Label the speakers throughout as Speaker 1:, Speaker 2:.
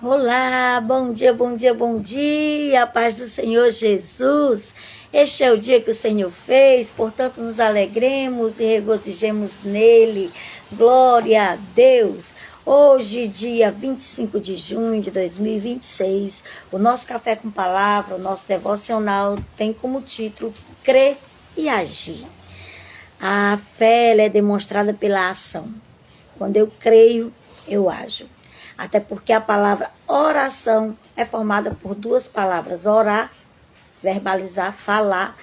Speaker 1: Olá, bom dia, bom dia, bom dia, a paz do Senhor Jesus. Este é o dia que o Senhor fez, portanto nos alegremos e regozijemos nele. Glória a Deus. Hoje, dia 25 de junho de 2026, o nosso Café com Palavra, o nosso devocional, tem como título Crer e Agir. A fé ela é demonstrada pela ação. Quando eu creio, eu ajo. Até porque a palavra oração é formada por duas palavras: orar, verbalizar, falar,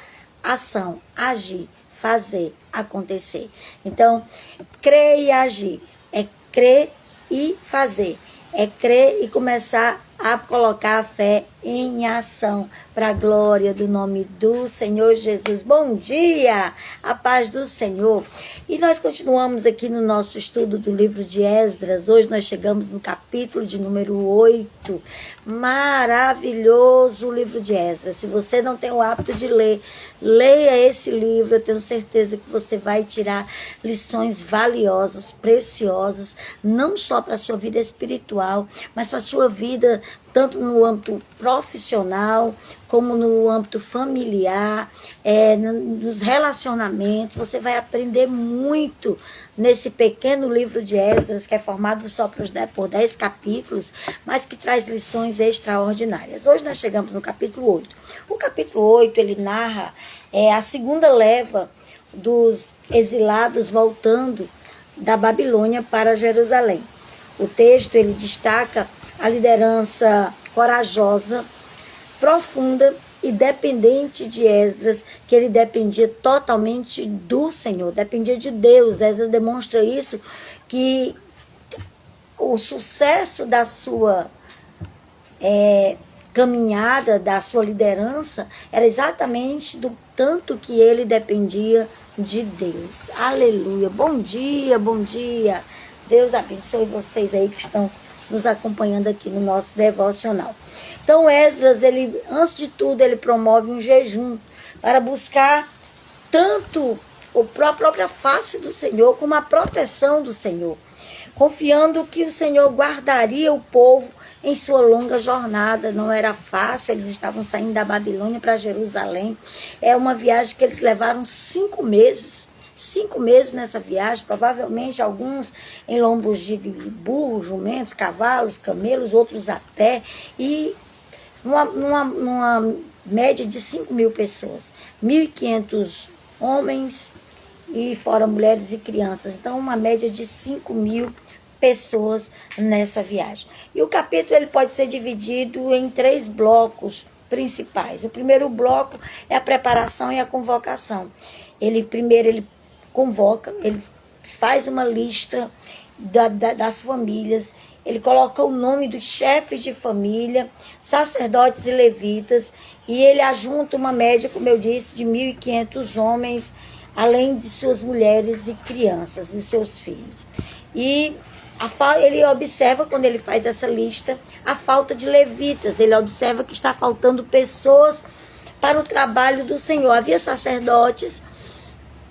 Speaker 1: ação, agir, fazer, acontecer. Então, crer e agir é crer e fazer. É crer e começar a colocar a fé em ação para a glória do nome do Senhor Jesus. Bom dia, a paz do Senhor. E nós continuamos aqui no nosso estudo do livro de Esdras. Hoje nós chegamos no capítulo de número 8. Maravilhoso o livro de Esdras. Se você não tem o hábito de ler, leia esse livro. Eu tenho certeza que você vai tirar lições valiosas, preciosas, não só para a sua vida espiritual, mas para a sua vida tanto no âmbito profissional, como no âmbito familiar, nos relacionamentos. Você vai aprender muito nesse pequeno livro de Esdras, que é formado só por 10 capítulos, mas que traz lições extraordinárias. Hoje nós chegamos no capítulo 8. O capítulo 8, ele narra a segunda leva dos exilados voltando da Babilônia para Jerusalém. O texto, ele destaca a liderança corajosa, profunda e dependente de Esdras, que ele dependia totalmente do Senhor, dependia de Deus. Esdras demonstra isso, que o sucesso da sua caminhada, da sua liderança, era exatamente do tanto que ele dependia de Deus. Aleluia. Bom dia, bom dia. Deus abençoe vocês aí que estão nos acompanhando aqui no nosso devocional. Então Esdras, ele, antes de tudo, ele promove um jejum para buscar tanto a própria face do Senhor como a proteção do Senhor, confiando que o Senhor guardaria o povo em sua longa jornada. Não era fácil, eles estavam saindo da Babilônia para Jerusalém. É uma viagem que eles levaram 5 meses. 5 meses nessa viagem, provavelmente alguns em lombos de burros, jumentos, cavalos, camelos, outros a pé, e numa média de 5.000 pessoas, 1.500 homens e fora mulheres e crianças. Então uma média de 5.000 pessoas nessa viagem. E o capítulo ele pode ser dividido em 3 blocos principais. O primeiro bloco é a preparação e a convocação. Primeiro ele convoca, ele faz uma lista das famílias, ele coloca o nome dos chefes de família, sacerdotes e levitas, e ele ajunta uma média, como eu disse, de 1.500 homens, além de suas mulheres e crianças e seus filhos. E ele observa, quando ele faz essa lista, a falta de levitas. Ele observa que está faltando pessoas para o trabalho do Senhor. Havia sacerdotes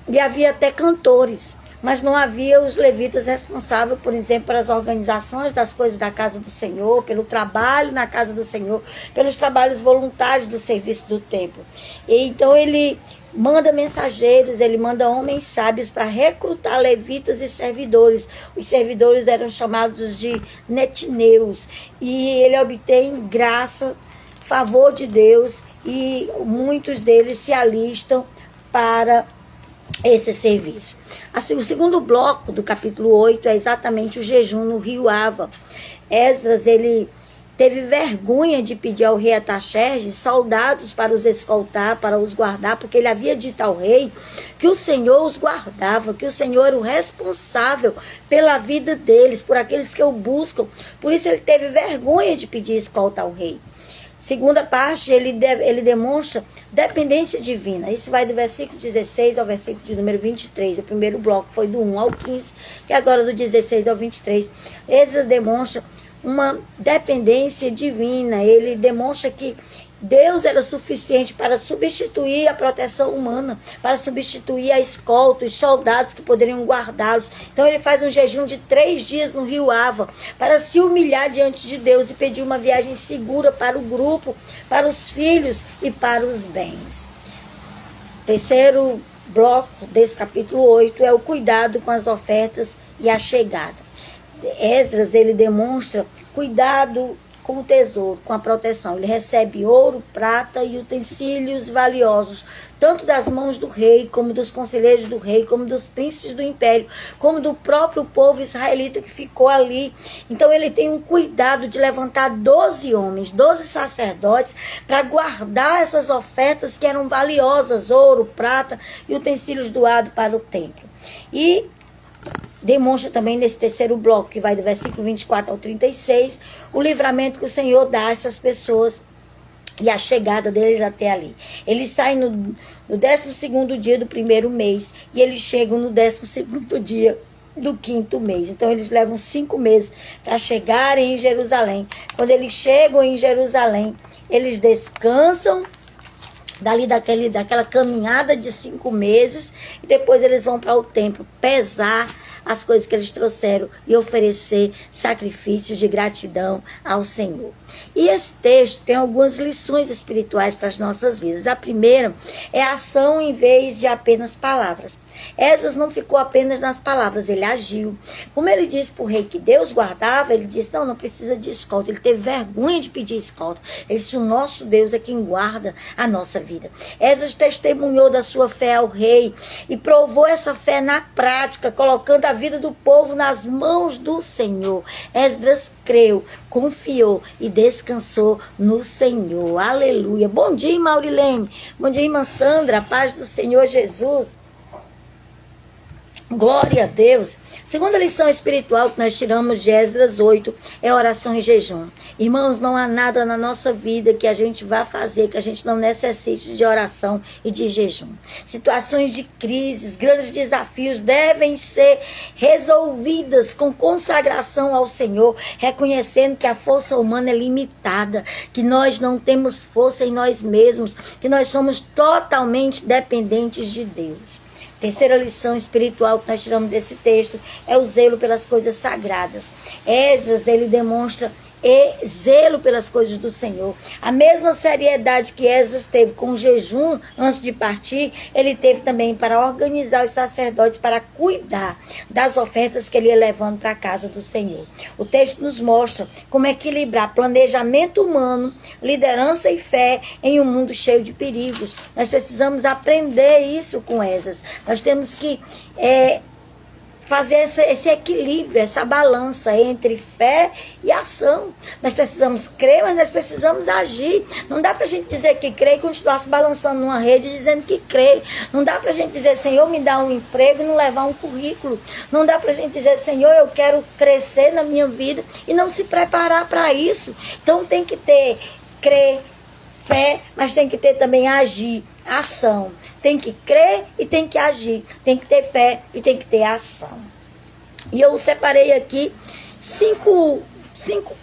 Speaker 1: e havia até cantores, mas não havia os levitas responsáveis, por exemplo, pelas organizações das coisas da casa do Senhor, pelo trabalho na casa do Senhor, pelos trabalhos voluntários do serviço do templo. E então ele manda mensageiros, ele manda homens sábios para recrutar levitas e servidores. Os servidores eram chamados de netineus, e ele obtém graça, favor de Deus, e muitos deles se alistam para esse serviço. Assim, o segundo bloco do capítulo 8 é exatamente o jejum no rio Ava. Esdras, ele teve vergonha de pedir ao rei Artaxerxes soldados para os escoltar, para os guardar, porque ele havia dito ao rei que o Senhor os guardava, que o Senhor era o responsável pela vida deles, por aqueles que o buscam. Por isso ele teve vergonha de pedir escolta ao rei. Segunda parte, ele demonstra dependência divina. Isso vai do versículo 16 ao versículo de número 23. O primeiro bloco foi do 1 ao 15, e agora do 16 ao 23. Esdras demonstra uma dependência divina. Ele demonstra que Deus era suficiente para substituir a proteção humana, para substituir a escolta, os soldados que poderiam guardá-los. Então ele faz um jejum de 3 dias no rio Ava, para se humilhar diante de Deus e pedir uma viagem segura para o grupo, para os filhos e para os bens. Terceiro bloco desse capítulo 8 é o cuidado com as ofertas e a chegada. Esdras, ele demonstra cuidado com o tesouro, com a proteção. Ele recebe ouro, prata e utensílios valiosos, tanto das mãos do rei, como dos conselheiros do rei, como dos príncipes do império, como do próprio povo israelita que ficou ali. Então ele tem um cuidado de levantar 12 homens, 12 sacerdotes, para guardar essas ofertas que eram valiosas, ouro, prata e utensílios doados para o templo. E demonstra também nesse terceiro bloco, que vai do versículo 24 ao 36, o livramento que o Senhor dá a essas pessoas e a chegada deles até ali. Eles saem no 12º dia do primeiro mês e eles chegam no 12º dia do 5º mês. Então eles levam 5 meses para chegarem em Jerusalém. Quando eles chegam em Jerusalém, eles descansam daquela caminhada de 5 meses e depois eles vão para o templo pesar as coisas que eles trouxeram e oferecer sacrifícios de gratidão ao Senhor. E esse texto tem algumas lições espirituais para as nossas vidas. A primeira é ação em vez de apenas palavras. Esdras não ficou apenas nas palavras, ele agiu. Como ele disse para o rei que Deus guardava, ele disse, não precisa de escolta. Ele teve vergonha de pedir escolta. Ele disse, o nosso Deus é quem guarda a nossa vida. Esdras testemunhou da sua fé ao rei e provou essa fé na prática, colocando a vida do povo nas mãos do Senhor. Esdras creu, confiou e descansou no Senhor. Aleluia. Bom dia, Maurilene. Bom dia, irmã Sandra. A paz do Senhor Jesus. Glória a Deus. Segunda lição espiritual que nós tiramos de Esdras 8 é oração e jejum. Irmãos, não há nada na nossa vida que a gente vá fazer que a gente não necessite de oração e de jejum. Situações de crises, grandes desafios devem ser resolvidas com consagração ao Senhor, reconhecendo que a força humana é limitada, que nós não temos força em nós mesmos, que nós somos totalmente dependentes de Deus. Terceira lição espiritual que nós tiramos desse texto é o zelo pelas coisas sagradas. Esdras, ele demonstra zelo pelas coisas do Senhor. A mesma seriedade que Esdras teve com o jejum antes de partir, ele teve também para organizar os sacerdotes para cuidar das ofertas que ele ia levando para a casa do Senhor. O texto nos mostra como equilibrar planejamento humano, liderança e fé em um mundo cheio de perigos. Nós precisamos aprender isso com Esdras. Nós temos que fazer esse equilíbrio, essa balança entre fé e ação. Nós precisamos crer, mas nós precisamos agir. Não dá pra gente dizer que crê e continuar se balançando numa rede dizendo que crê. Não dá pra gente dizer, Senhor, me dá um emprego e não levar um currículo. Não dá pra gente dizer, Senhor, eu quero crescer na minha vida e não se preparar para isso. Então tem que ter crer, fé, mas tem que ter também agir, ação. Tem que crer e tem que agir. Tem que ter fé e tem que ter ação. E eu separei aqui cinco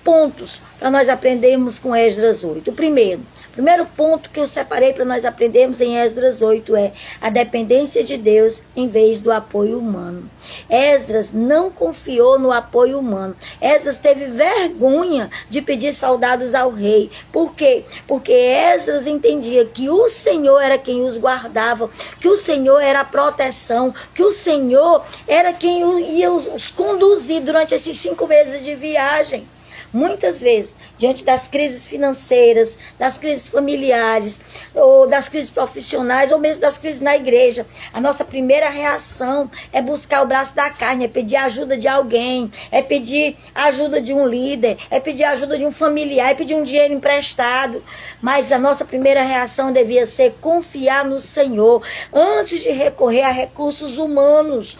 Speaker 1: pontos para nós aprendermos com Esdras 8. O primeiro ponto que eu separei para nós aprendermos em Esdras 8 é a dependência de Deus em vez do apoio humano. Esdras não confiou no apoio humano. Esdras teve vergonha de pedir soldados ao rei. Por quê? Porque Esdras entendia que o Senhor era quem os guardava, que o Senhor era a proteção, que o Senhor era quem ia os conduzir durante esses 5 meses de viagem. Muitas vezes, diante das crises financeiras, das crises familiares, ou das crises profissionais, ou mesmo das crises na igreja, a nossa primeira reação é buscar o braço da carne, é pedir ajuda de alguém, é pedir ajuda de um líder, é pedir ajuda de um familiar, é pedir um dinheiro emprestado. Mas a nossa primeira reação devia ser confiar no Senhor, antes de recorrer a recursos humanos.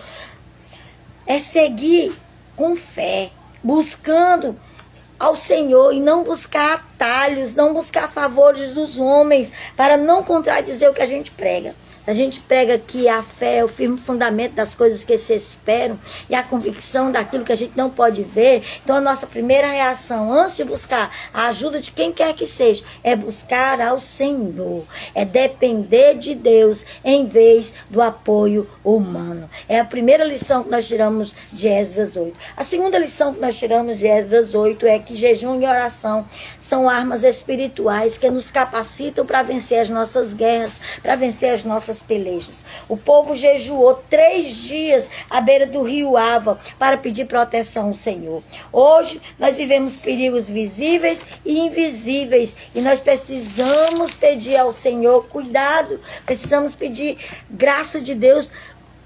Speaker 1: É seguir com fé, buscando ao Senhor e não buscar atalhos, não buscar favores dos homens, para não contradizer o que a gente prega. Se a gente prega aqui a fé, o firme fundamento das coisas que se esperam e a convicção daquilo que a gente não pode ver, então a nossa primeira reação, antes de buscar a ajuda de quem quer que seja, é buscar ao Senhor, é depender de Deus em vez do apoio humano. É a primeira lição que nós tiramos de Esdras 8. A segunda lição que nós tiramos de Esdras 8 é que jejum e oração são armas espirituais que nos capacitam para vencer as nossas guerras, para vencer as nossas pelejas. O povo jejuou 3 dias à beira do rio Ava para pedir proteção ao Senhor. Hoje nós vivemos perigos visíveis e invisíveis e nós precisamos pedir ao Senhor cuidado, precisamos pedir graça de Deus,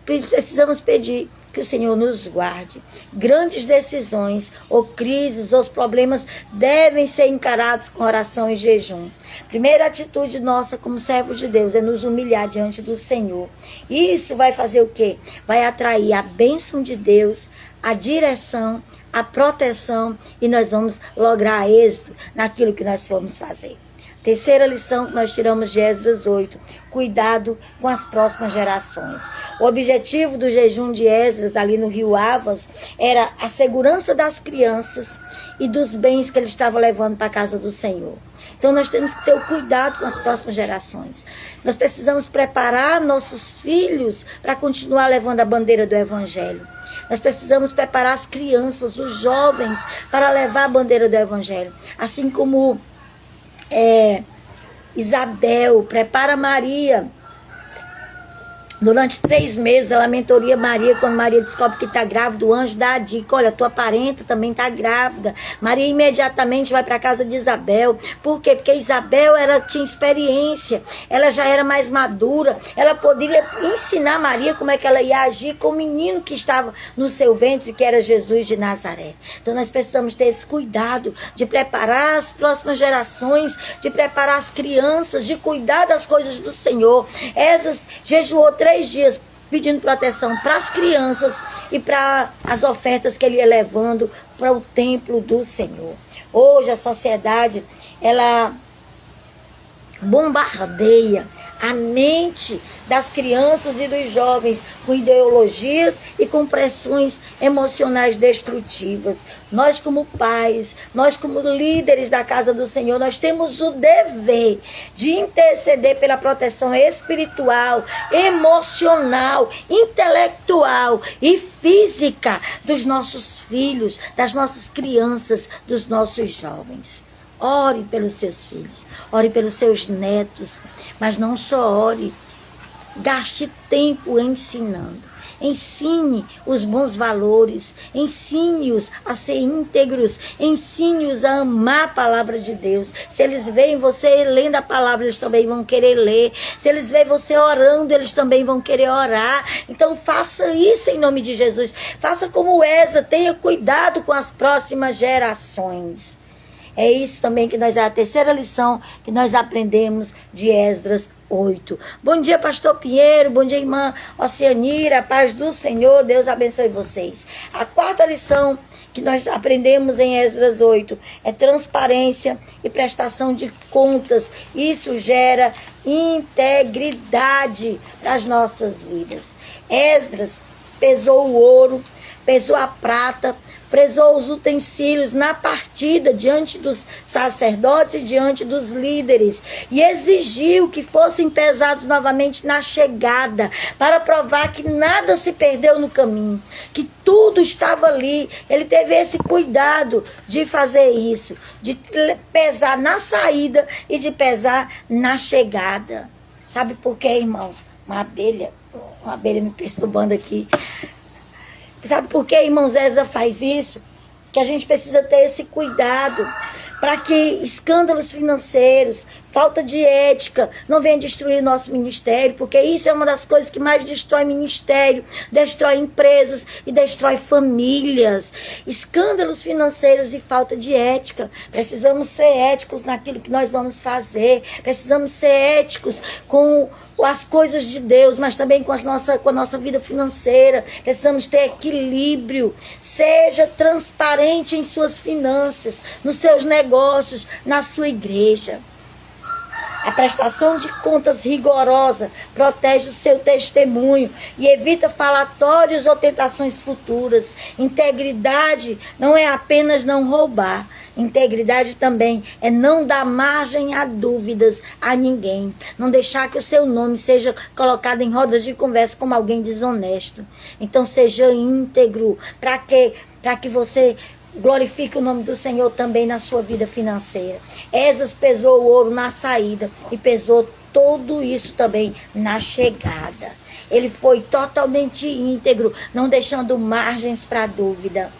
Speaker 1: precisamos pedir que o Senhor nos guarde. Grandes decisões, ou crises, ou problemas devem ser encarados com oração e jejum. Primeira atitude nossa como servos de Deus é nos humilhar diante do Senhor. Isso vai fazer o quê? Vai atrair a bênção de Deus, a direção, a proteção, e nós vamos lograr êxito naquilo que nós formos fazer. Terceira lição que nós tiramos de Esdras 8, cuidado com as próximas gerações. O objetivo do jejum de Esdras ali no rio Avas era a segurança das crianças e dos bens que ele estava levando para a casa do Senhor. Então nós temos que ter o cuidado com as próximas gerações. Nós precisamos preparar nossos filhos para continuar levando a bandeira do Evangelho. Nós precisamos preparar as crianças, os jovens, para levar a bandeira do Evangelho. Assim como Isabel prepara Maria. Durante 3 meses ela mentoria Maria. Quando Maria descobre que está grávida, o anjo dá a dica: olha, tua parenta também está grávida. Maria imediatamente vai para a casa de Isabel. Por quê? Porque Isabel tinha experiência, ela já era mais madura, ela poderia ensinar Maria como é que ela ia agir com o menino que estava no seu ventre, que era Jesus de Nazaré. Então nós precisamos ter esse cuidado de preparar as próximas gerações, de preparar as crianças, de cuidar das coisas do Senhor. Esdras jejuou 3 dias pedindo proteção para as crianças e para as ofertas que ele ia levando para o templo do Senhor. Hoje a sociedade, ela bombardeia a mente das crianças e dos jovens com ideologias e com pressões emocionais destrutivas. Nós como pais, nós como líderes da casa do Senhor, nós temos o dever de interceder pela proteção espiritual, emocional, intelectual e física dos nossos filhos, das nossas crianças, dos nossos jovens. Ore pelos seus filhos, ore pelos seus netos, mas não só ore, gaste tempo ensinando. Ensine os bons valores, ensine-os a ser íntegros, ensine-os a amar a palavra de Deus. Se eles veem você lendo a palavra, eles também vão querer ler. Se eles veem você orando, eles também vão querer orar. Então faça isso em nome de Jesus. Faça como Esdras, tenha cuidado com as próximas gerações. É isso também que nós, a terceira lição que nós aprendemos de Esdras 8. Bom dia, pastor Pinheiro, bom dia, irmã Oceanira, paz do Senhor, Deus abençoe vocês. A quarta lição que nós aprendemos em Esdras 8 é transparência e prestação de contas. Isso gera integridade para as nossas vidas. Esdras pesou o ouro, pesou a prata, pesou os utensílios na partida diante dos sacerdotes e diante dos líderes e exigiu que fossem pesados novamente na chegada, para provar que nada se perdeu no caminho, que tudo estava ali. Ele teve esse cuidado de fazer isso, de pesar na saída e de pesar na chegada. Sabe por quê, irmãos? Uma abelha me perturbando aqui. Sabe por que, irmãos, Esdras faz isso? Que a gente precisa ter esse cuidado para que escândalos financeiros, falta de ética não venha destruir o nosso ministério, porque isso é uma das coisas que mais destrói ministério, destrói empresas e destrói famílias. Escândalos financeiros e falta de ética. Precisamos ser éticos naquilo que nós vamos fazer, precisamos ser éticos com as coisas de Deus, mas também com a nossa vida financeira. Precisamos ter equilíbrio. Seja transparente em suas finanças, nos seus negócios, na sua igreja. A prestação de contas rigorosa protege o seu testemunho e evita falatórios ou tentações futuras. Integridade não é apenas não roubar. Integridade também é não dar margem a dúvidas a ninguém. Não deixar que o seu nome seja colocado em rodas de conversa como alguém desonesto. Então seja íntegro. Para quê? Para que você glorifique o nome do Senhor também na sua vida financeira. Esdras pesou o ouro na saída e pesou tudo isso também na chegada. Ele foi totalmente íntegro, não deixando margens para dúvida.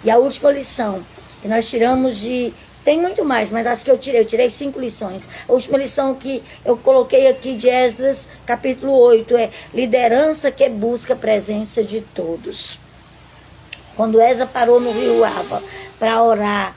Speaker 1: E a última lição que nós tiramos de... Tem muito mais, mas das que eu tirei 5 lições. A última lição que eu coloquei aqui de Esdras, capítulo 8, é liderança que busca a presença de todos. Quando Esdras parou no rio Ava para orar,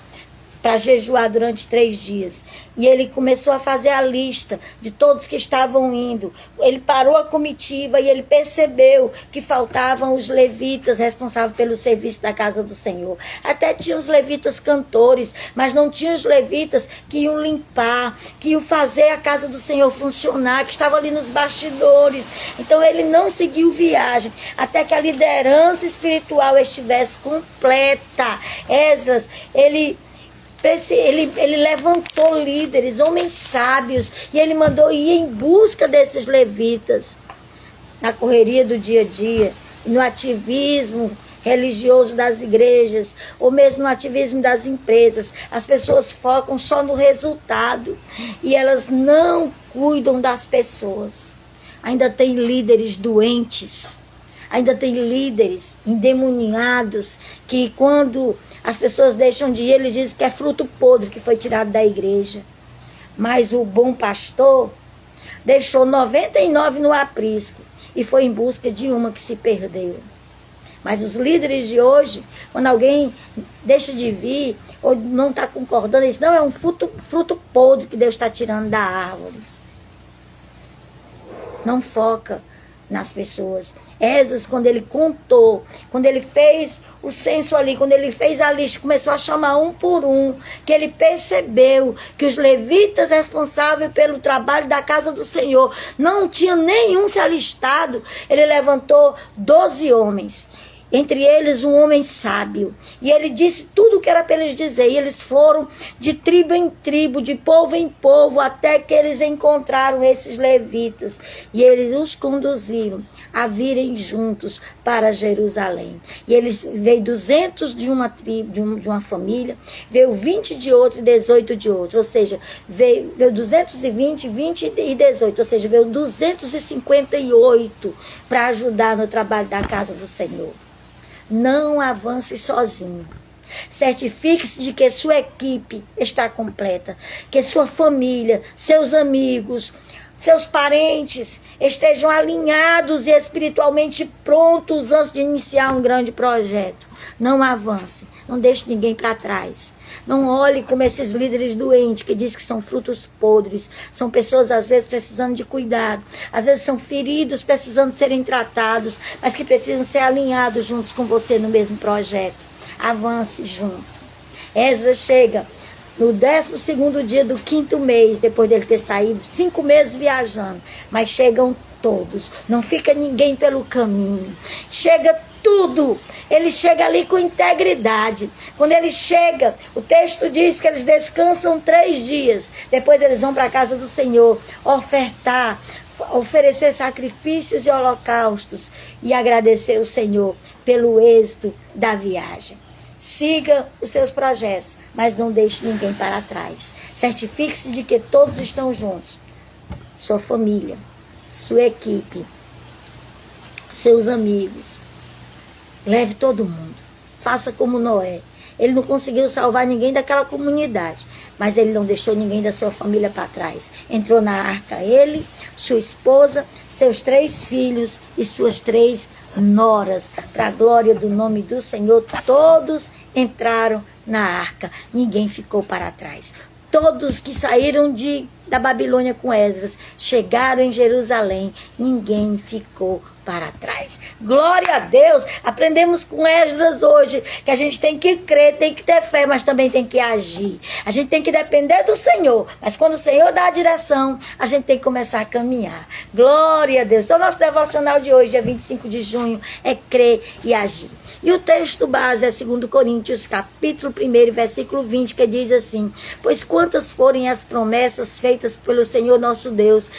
Speaker 1: para jejuar durante 3 dias, e ele começou a fazer a lista de todos que estavam indo, ele parou a comitiva e ele percebeu que faltavam os levitas responsáveis pelo serviço da casa do Senhor. Até tinha os levitas cantores, mas não tinha os levitas que iam limpar, que iam fazer a casa do Senhor funcionar, que estavam ali nos bastidores. Então ele não seguiu viagem até que a liderança espiritual estivesse completa. Esdras, ele levantou líderes, homens sábios, e ele mandou ir em busca desses levitas. Na correria do dia a dia, no ativismo religioso das igrejas, ou mesmo no ativismo das empresas, as pessoas focam só no resultado e elas não cuidam das pessoas. Ainda tem líderes doentes, ainda tem líderes endemoniados que quando as pessoas deixam de ir, eles dizem que é fruto podre que foi tirado da igreja. Mas o bom pastor deixou 99 no aprisco e foi em busca de uma que se perdeu. Mas os líderes de hoje, quando alguém deixa de vir ou não está concordando, eles não, é um fruto podre que Deus está tirando da árvore. Não foca nas pessoas. Esdras, quando ele contou, quando ele fez o censo ali, quando ele fez a lista, começou a chamar um por um, que ele percebeu que os levitas responsáveis pelo trabalho da casa do Senhor não tinha nenhum se alistado. Ele levantou 12 homens, entre eles um homem sábio, e ele disse tudo o que era para eles dizer, e eles foram de tribo em tribo, de povo em povo, até que eles encontraram esses levitas, e eles os conduziram a virem juntos para Jerusalém. E eles veio 200 de uma tribo, de uma família, veio 20 de outra e 18 de outra, ou seja, veio 220, 20 e 18, ou seja, veio 258 para ajudar no trabalho da casa do Senhor. Não avance sozinho. Certifique-se de que sua equipe está completa, que sua família, seus amigos, seus parentes estejam alinhados e espiritualmente prontos antes de iniciar um grande projeto. Não avance, não deixe ninguém para trás. Não olhe como esses líderes doentes que dizem que são frutos podres. São pessoas, às vezes, precisando de cuidado. Às vezes são feridos, precisando serem tratados, mas que precisam ser alinhados juntos com você no mesmo projeto. Avance junto. Esdras chega no 12º dia do 5º mês, depois dele ter saído 5 meses viajando. Mas chegam todos. Não fica ninguém pelo caminho. Chega tudo. Ele chega ali com integridade. Quando ele chega, o texto diz que eles descansam 3 dias. Depois eles vão para a casa do Senhor ofertar, oferecer sacrifícios e holocaustos e agradecer o Senhor pelo êxito da viagem. Siga os seus projetos, mas não deixe ninguém para trás. Certifique-se de que todos estão juntos. Sua família, sua equipe, seus amigos. Leve todo mundo. Faça como Noé. Ele não conseguiu salvar ninguém daquela comunidade, mas ele não deixou ninguém da sua família para trás. Entrou na arca ele, sua esposa, seus 3 filhos e suas 3 noras. Para a glória do nome do Senhor, todos entraram na arca. Ninguém ficou para trás. Todos que saíram da Babilônia com Esdras chegaram em Jerusalém. Ninguém ficou para trás. Glória a Deus. Aprendemos com Esdras hoje que a gente tem que crer, tem que ter fé, mas também tem que agir. A gente tem que depender do Senhor, mas quando o Senhor dá a direção, a gente tem que começar a caminhar. Glória a Deus. Então, nosso devocional de hoje, dia 25 de junho, é crer e agir. E o texto base é 2 Coríntios, capítulo 1, versículo 20, que diz assim: pois quantas forem as promessas feitas pelo Senhor nosso Deus,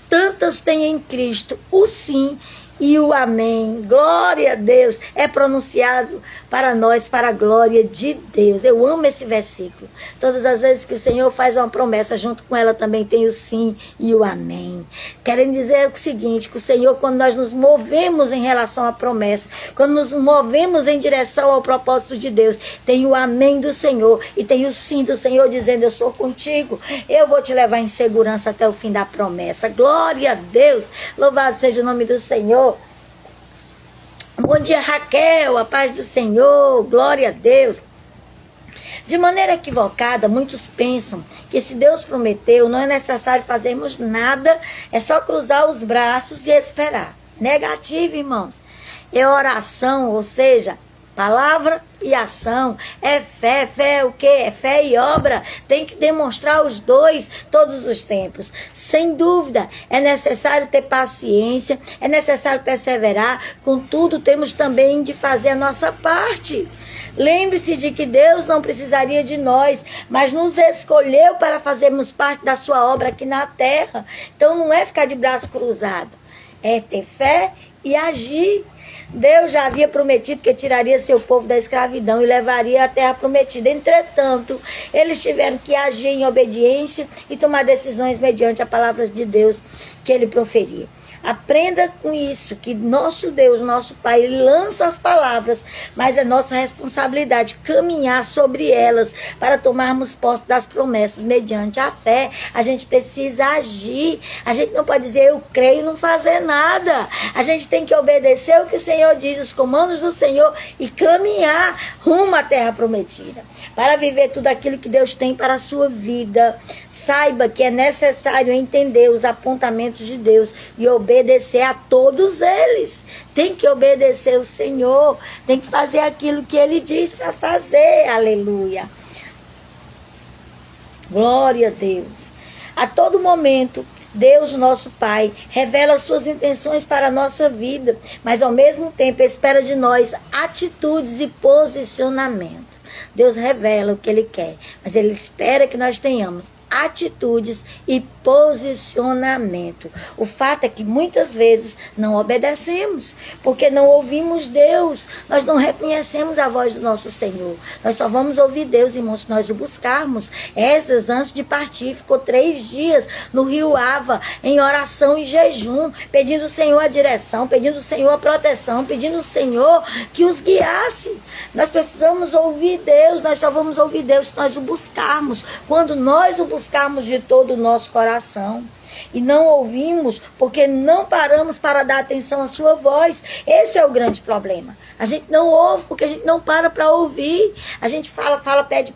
Speaker 1: tantas tem em Cristo o sim e o amém. Glória a Deus. É pronunciado para nós, para a glória de Deus. Eu amo esse versículo. Todas as vezes que o Senhor faz uma promessa, junto com ela também tem o sim e o amém. Querem dizer o seguinte, que o Senhor, quando nós nos movemos em relação à promessa, quando nos movemos em direção ao propósito de Deus, tem o amém do Senhor e tem o sim do Senhor dizendo: eu sou contigo, eu vou te levar em segurança até o fim da promessa. Glória a Deus. Louvado seja o nome do Senhor. Bom dia, Raquel, a paz do Senhor, glória a Deus. De maneira equivocada, muitos pensam que se Deus prometeu, não é necessário fazermos nada, é só cruzar os braços e esperar. Negativo, irmãos. É oração, ou seja, palavra e ação. É fé. Fé é o quê? É fé e obra. Tem que demonstrar os dois todos os tempos. Sem dúvida, é necessário ter paciência, é necessário perseverar. Contudo, temos também de fazer a nossa parte. Lembre-se de que Deus não precisaria de nós, mas nos escolheu para fazermos parte da sua obra aqui na terra. Então não é ficar de braço cruzado, é ter fé e agir. Deus já havia prometido que tiraria seu povo da escravidão e levaria à terra prometida. Entretanto, eles tiveram que agir em obediência e tomar decisões mediante a palavra de Deus que ele proferia. Aprenda com isso, que nosso Deus, nosso Pai, ele lança as palavras, mas é nossa responsabilidade caminhar sobre elas para tomarmos posse das promessas mediante a fé. A gente precisa agir. A gente não pode dizer eu creio e não fazer nada. A gente tem que obedecer o que o Senhor diz, os comandos do Senhor, e caminhar rumo à terra prometida. Para viver tudo aquilo que Deus tem para a sua vida, saiba que é necessário entender os apontamentos de Deus e obedecer a todos eles. Tem que obedecer o Senhor, tem que fazer aquilo que Ele diz para fazer. Aleluia. Glória a Deus. A todo momento, Deus, nosso Pai, revela as suas intenções para a nossa vida, mas ao mesmo tempo espera de nós atitudes e posicionamento. Deus revela o que Ele quer, mas Ele espera que nós tenhamos atitudes e posicionamento. O fato é que muitas vezes não obedecemos, porque não ouvimos Deus, nós não reconhecemos a voz do nosso Senhor. Nós só vamos ouvir Deus, irmãos, se nós o buscarmos. Esdras, antes de partir, ficou 3 dias no rio Ava, em oração e jejum, pedindo ao Senhor a direção, pedindo ao Senhor a proteção, pedindo ao Senhor que os guiasse. Nós precisamos ouvir Deus, nós só vamos ouvir Deus se nós o buscarmos. Quando nós o buscarmos de todo o nosso coração. E não ouvimos porque não paramos para dar atenção à sua voz. Esse é o grande problema. A gente não ouve porque a gente não para ouvir. A gente fala, pede,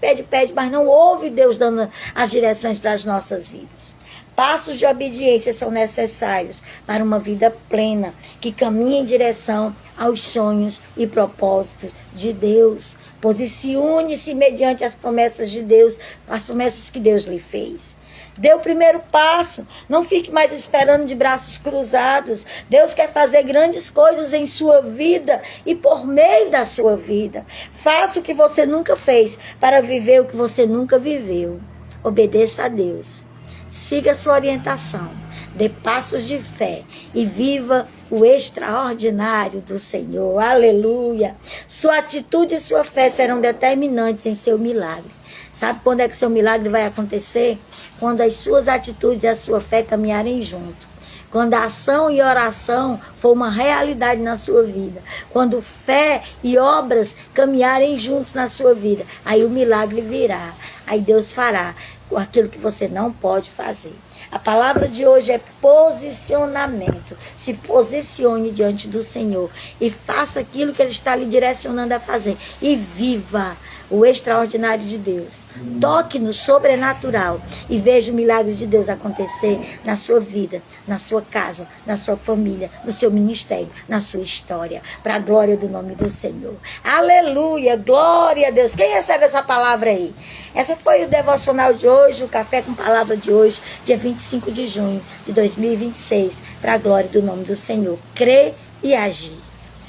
Speaker 1: mas não ouve Deus dando as direções para as nossas vidas. Passos de obediência são necessários para uma vida plena, que caminha em direção aos sonhos e propósitos de Deus. Posicione-se mediante as promessas de Deus, as promessas que Deus lhe fez. Dê o primeiro passo. Não fique mais esperando de braços cruzados. Deus quer fazer grandes coisas em sua vida e por meio da sua vida. Faça o que você nunca fez para viver o que você nunca viveu. Obedeça a Deus. Siga a sua orientação. Dê passos de fé e viva o extraordinário do Senhor. Aleluia. Sua atitude e sua fé serão determinantes em seu milagre. Sabe quando é que seu milagre vai acontecer? Quando as suas atitudes e a sua fé caminharem junto. Quando a ação e oração for uma realidade na sua vida. Quando fé e obras caminharem juntos na sua vida. Aí o milagre virá. Aí Deus fará aquilo que você não pode fazer. A palavra de hoje é posicionamento. Se posicione diante do Senhor e faça aquilo que Ele está lhe direcionando a fazer. E viva o extraordinário de Deus. Toque no sobrenatural e veja o milagre de Deus acontecer na sua vida, na sua casa, na sua família, no seu ministério, na sua história, para a glória do nome do Senhor. Aleluia, glória a Deus. Quem recebe essa palavra aí? Essa foi o devocional de hoje, o Café com Palavra de hoje, dia 25 de junho de 2026, para a glória do nome do Senhor. Crer e agir,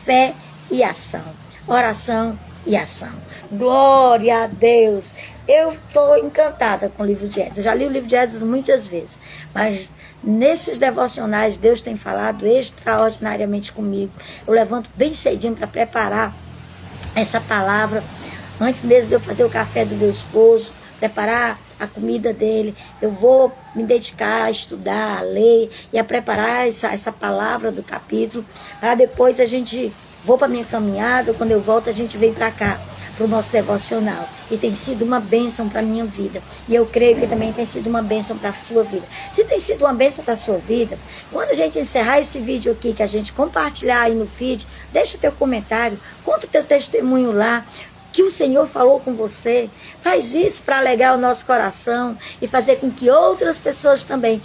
Speaker 1: fé e ação, oração e ação. Glória a Deus. Eu estou encantada com o livro de Esdras. Eu já li o livro de Esdras muitas vezes, mas nesses devocionais Deus tem falado extraordinariamente comigo. Eu levanto bem cedinho para preparar essa palavra, antes mesmo de eu fazer o café do meu esposo, preparar a comida dele. Eu vou me dedicar a estudar, a ler e a preparar essa palavra do capítulo, para depois a gente vou para minha caminhada. Quando eu volto, a gente vem para cá, para o nosso devocional. E tem sido uma bênção para a minha vida. E eu creio que também tem sido uma bênção para a sua vida. Se tem sido uma bênção para a sua vida, quando a gente encerrar esse vídeo aqui, que a gente compartilhar aí no feed, deixa o teu comentário, conta o teu testemunho lá, que o Senhor falou com você. Faz isso para alegrar o nosso coração e fazer com que outras pessoas também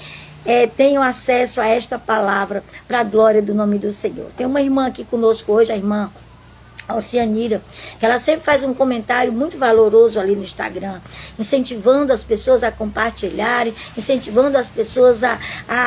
Speaker 1: tenham acesso a esta palavra para a glória do nome do Senhor. Tem uma irmã aqui conosco hoje, a irmã Alcianira, que ela sempre faz um comentário muito valoroso ali no Instagram, incentivando as pessoas a compartilharem, incentivando as pessoas a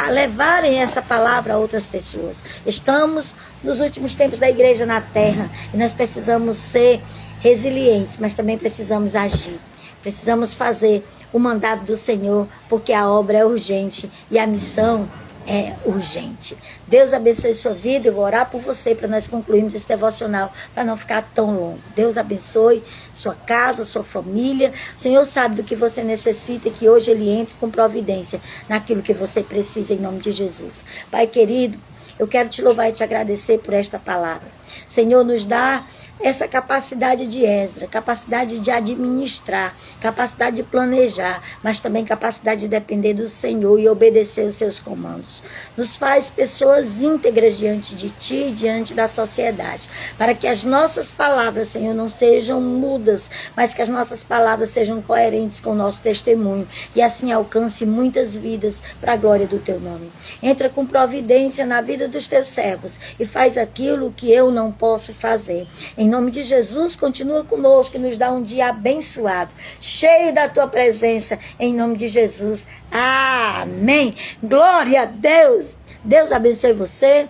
Speaker 1: levarem essa palavra a outras pessoas. Estamos nos últimos tempos da igreja na terra e nós precisamos ser resilientes, mas também precisamos agir. Precisamos fazer o mandado do Senhor, porque a obra é urgente e a missão é urgente. Deus abençoe sua vida. Eu vou orar por você para nós concluirmos esse devocional, para não ficar tão longo. Deus abençoe sua casa, sua família. O Senhor sabe do que você necessita e que hoje Ele entre com providência naquilo que você precisa, em nome de Jesus. Pai querido, eu quero te louvar e te agradecer por esta palavra. Senhor, nos dá essa capacidade de Esdras, capacidade de administrar, capacidade de planejar, mas também capacidade de depender do Senhor e obedecer os seus comandos. Nos faz pessoas íntegras diante de Ti, diante da sociedade, para que as nossas palavras, Senhor, não sejam mudas, mas que as nossas palavras sejam coerentes com o nosso testemunho e assim alcance muitas vidas para a glória do Teu nome. Entra com providência na vida dos Teus servos e faz aquilo que eu não posso fazer. Em nome de Jesus, continua conosco e nos dá um dia abençoado, cheio da Tua presença, em nome de Jesus. Amém. Glória a Deus. Deus abençoe você.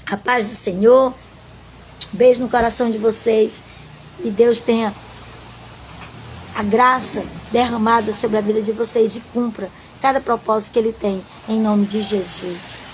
Speaker 1: A paz do Senhor. Beijo no coração de vocês. E Deus tenha a graça derramada sobre a vida de vocês e cumpra cada propósito que Ele tem, em nome de Jesus.